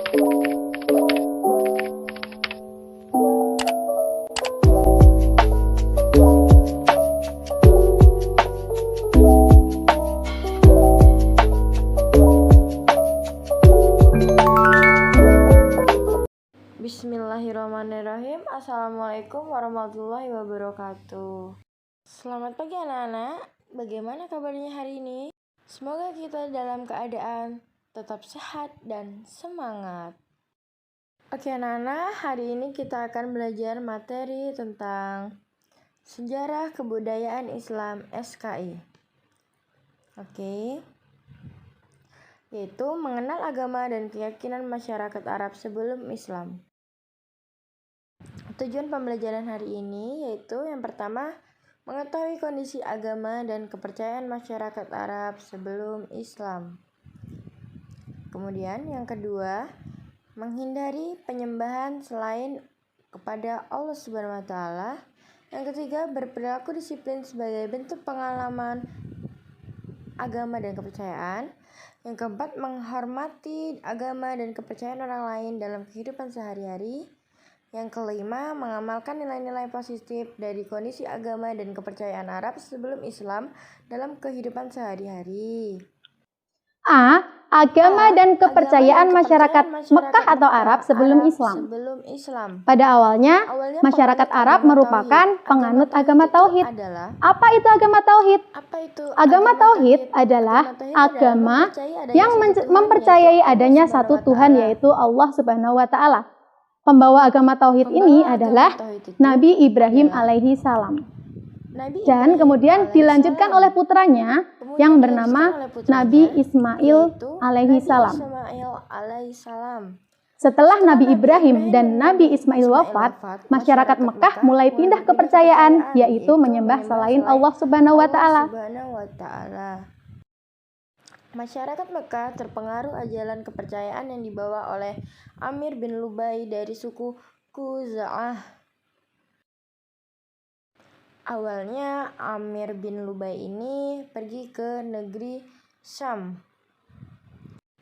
Bismillahirrahmanirrahim. Assalamualaikum warahmatullahi wabarakatuh. Selamat pagi anak-anak. Bagaimana kabarnya hari ini? Semoga kita dalam keadaan tetap sehat dan semangat. Oke anak-anak, hari ini kita akan belajar materi tentang Sejarah Kebudayaan Islam SKI. Oke. Yaitu mengenal agama dan keyakinan masyarakat Arab sebelum Islam. Tujuan pembelajaran hari ini yaitu yang pertama, mengetahui kondisi agama dan kepercayaan masyarakat Arab sebelum Islam. Kemudian yang kedua, menghindari penyembahan selain kepada Allah Subhanahu wa taala. Yang ketiga, berperilaku disiplin sebagai bentuk pengalaman agama dan kepercayaan. Yang keempat, menghormati agama dan kepercayaan orang lain dalam kehidupan sehari-hari. Yang kelima, mengamalkan nilai-nilai positif dari kondisi agama dan kepercayaan Arab sebelum Islam dalam kehidupan sehari-hari. A. Agama dan kepercayaan masyarakat Mekah atau Arab sebelum Islam. Pada awalnya, masyarakat Arab merupakan penganut agama Tauhid. Apa itu agama Tauhid? Agama Tauhid adalah agama yang mempercayai adanya satu Tuhan, yaitu Allah Subhanahu wa taala. Pembawa agama Tauhid ini adalah Nabi Ibrahim alaihi salam. Dan kemudian dilanjutkan oleh putranya yang bernama Nabi Ismail alaihi salam. Setelah Nabi Ibrahim dan Nabi Ismail wafat, masyarakat Mekah mulai pindah kepercayaan, yaitu menyembah selain Allah Subhanahu wa taala. Masyarakat Mekah terpengaruh ajaran kepercayaan yang dibawa oleh Amir bin Lubai dari suku Khuza'ah. Awalnya Amir bin Lubai ini pergi ke negeri Syam.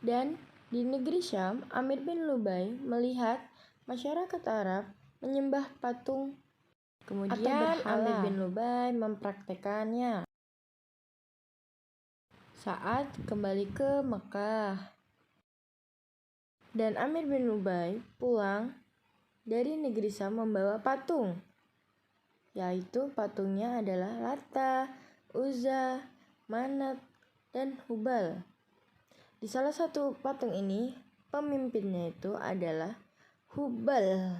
Dan di negeri Syam, Amir bin Lubai melihat masyarakat Arab menyembah patung. Kemudian Amir bin Lubai mempraktekannya saat kembali ke Mekah. Dan Amir bin Lubai pulang dari negeri Syam membawa patung, yaitu patungnya adalah Lata, Uzza, Manat, dan Hubal. Di salah satu patung ini, pemimpinnya itu adalah Hubal.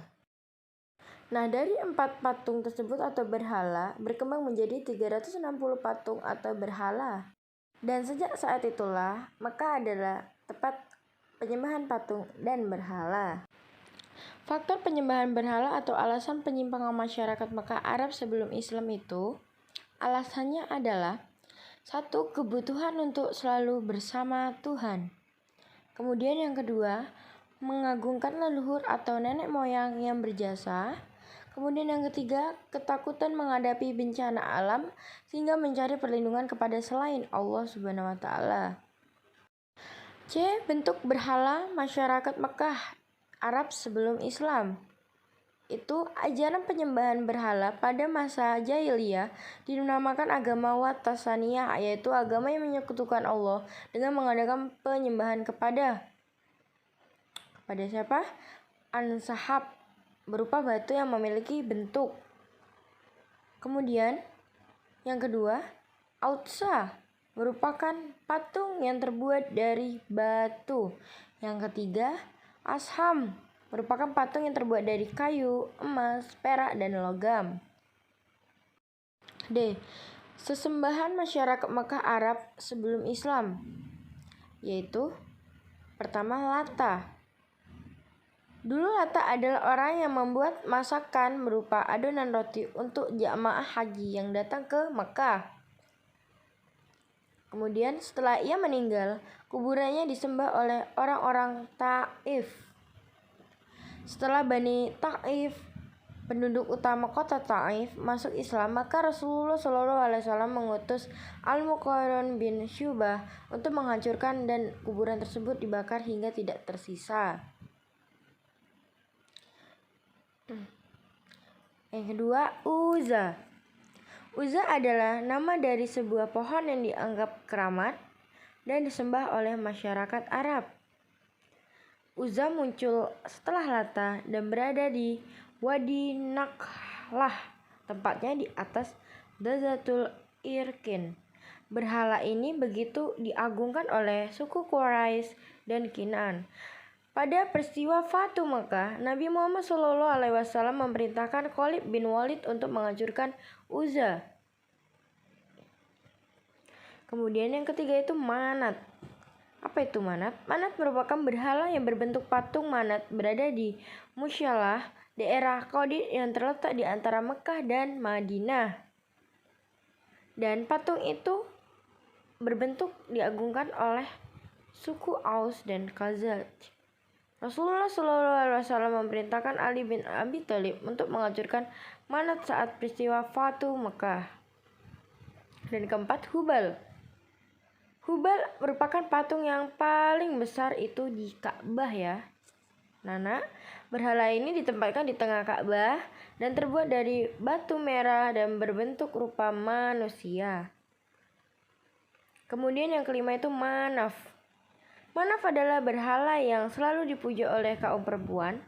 Nah, dari 4 patung tersebut atau berhala berkembang menjadi 360 patung atau berhala. Dan sejak saat itulah, Mekah adalah tempat penyembahan patung dan berhala. Faktor penyembahan berhala atau alasan penyimpangan masyarakat Mekah Arab sebelum Islam itu, alasannya adalah 1. Kebutuhan untuk selalu bersama Tuhan. Kemudian yang kedua, mengagungkan leluhur atau nenek moyang yang berjasa. Kemudian yang ketiga, ketakutan menghadapi bencana alam sehingga mencari perlindungan kepada selain Allah Subhanahu wa taala. C. Bentuk berhala masyarakat Mekah Arab sebelum Islam. Itu ajaran penyembahan berhala pada masa jahiliyah dinamakan agama Wat Tasaniyah, yaitu agama yang menyekutukan Allah dengan mengadakan penyembahan kepada siapa? Ansahab, berupa batu yang memiliki bentuk. Kemudian yang kedua, Autsa, merupakan patung yang terbuat dari batu. Yang ketiga, Asham, merupakan patung yang terbuat dari kayu, emas, perak, dan logam. D. Sesembahan masyarakat Mekah Arab sebelum Islam, yaitu pertama Lata. Dulu Lata adalah orang yang membuat masakan berupa adonan roti untuk jamaah haji yang datang ke Mekah. Kemudian setelah ia meninggal, kuburannya disembah oleh orang-orang Taif. Setelah Bani Taif, penduduk utama kota Taif, masuk Islam, maka Rasulullah SAW mengutus Al-Muqarrin bin Syubah untuk menghancurkan dan kuburan tersebut dibakar hingga tidak tersisa. Yang kedua, Uzza. Uzza adalah nama dari sebuah pohon yang dianggap keramat dan disembah oleh masyarakat Arab. Uzza muncul setelah Lata dan berada di Wadi Nakhlah, tempatnya di atas Dazatul Irkin. Berhala ini begitu diagungkan oleh suku Quraisy dan Kinaan. Pada peristiwa Fatu Makkah, Nabi Muhammad SAW memerintahkan Khalid bin Walid untuk menghancurkan Uzza. Kemudian yang ketiga itu Manat. Apa itu Manat? Manat merupakan berhala yang berbentuk patung. Manat berada di Musyalah, daerah Qadid yang terletak di antara Mekah dan Madinah. Dan patung itu berbentuk diagungkan oleh suku Aus dan Khazraj. Rasulullah SAW memerintahkan Ali bin Abi Thalib untuk menghancurkan Manat saat peristiwa Fatu Mekah. Dan keempat, Hubal. Hubal merupakan patung yang paling besar itu di Ka'bah ya. Nana, berhala ini ditempatkan di tengah Ka'bah dan terbuat dari batu merah dan berbentuk rupa manusia. Kemudian yang kelima itu Manaf. Manaf adalah berhala yang selalu dipuja oleh kaum perempuan,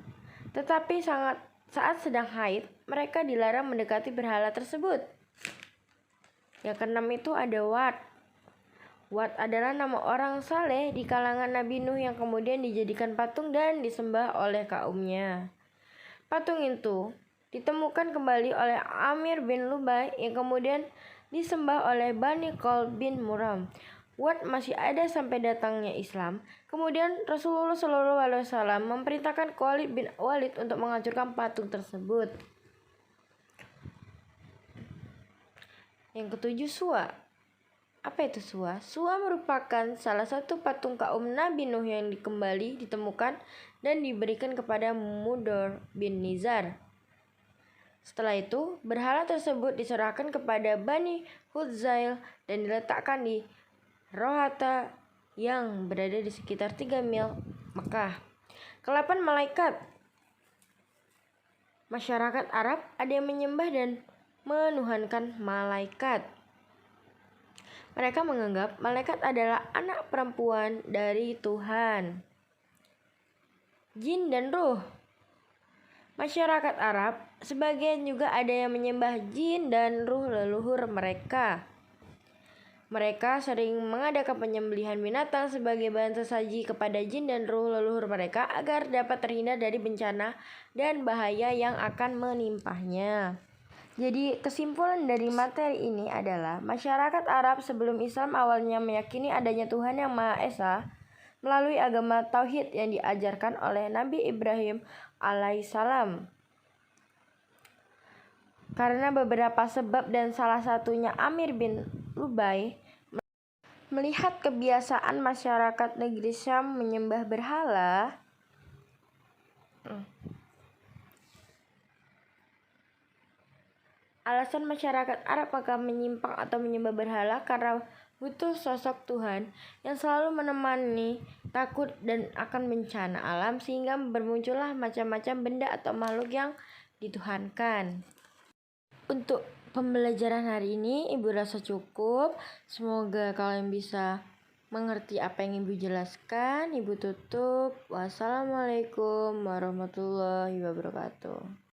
tetapi saat sedang haid, mereka dilarang mendekati berhala tersebut. Yang keenam itu ada Wat. Wat adalah nama orang saleh di kalangan Nabi Nuh yang kemudian dijadikan patung dan disembah oleh kaumnya. Patung itu ditemukan kembali oleh Amir bin Lubai yang kemudian disembah oleh Bani Qalb bin Muram. Wat masih ada sampai datangnya Islam. Kemudian Rasulullah SAW memerintahkan Khalid bin Walid untuk menghancurkan patung tersebut. Yang ketujuh, Suwa. Apa itu Suwa? Suwa merupakan salah satu patung kaum Nabi Nuh yang kembali ditemukan dan diberikan kepada Mudor bin Nizar. Setelah itu, berhala tersebut diserahkan kepada Bani Hudzail dan diletakkan di Rohata yang berada di sekitar 3 mil Mekah. Kelapan malaikat. Masyarakat Arab ada yang menyembah dan menuhankan malaikat. Mereka menganggap malaikat adalah anak perempuan dari Tuhan. Jin dan ruh. Masyarakat Arab sebagian juga ada yang menyembah jin dan ruh leluhur mereka. Mereka sering mengadakan penyembelihan binatang sebagai bahan sesaji kepada jin dan ruh leluhur mereka agar dapat terhindar dari bencana dan bahaya yang akan menimpanya. Jadi kesimpulan dari materi ini adalah masyarakat Arab sebelum Islam awalnya meyakini adanya Tuhan yang Maha Esa melalui agama Tauhid yang diajarkan oleh Nabi Ibrahim alaihissalam. Karena beberapa sebab dan salah satunya Amir bin Lubai melihat kebiasaan masyarakat negeri Syam menyembah berhala. Alasan masyarakat Arab akan menyimpang atau menyembah berhala karena butuh sosok Tuhan yang selalu menemani takut dan akan bencana alam sehingga bermuncullah macam-macam benda atau makhluk yang dituhankan. Untuk pembelajaran hari ini Ibu rasa cukup. Semoga kalian bisa mengerti apa yang Ibu jelaskan. Ibu tutup. Wassalamualaikum warahmatullahi wabarakatuh.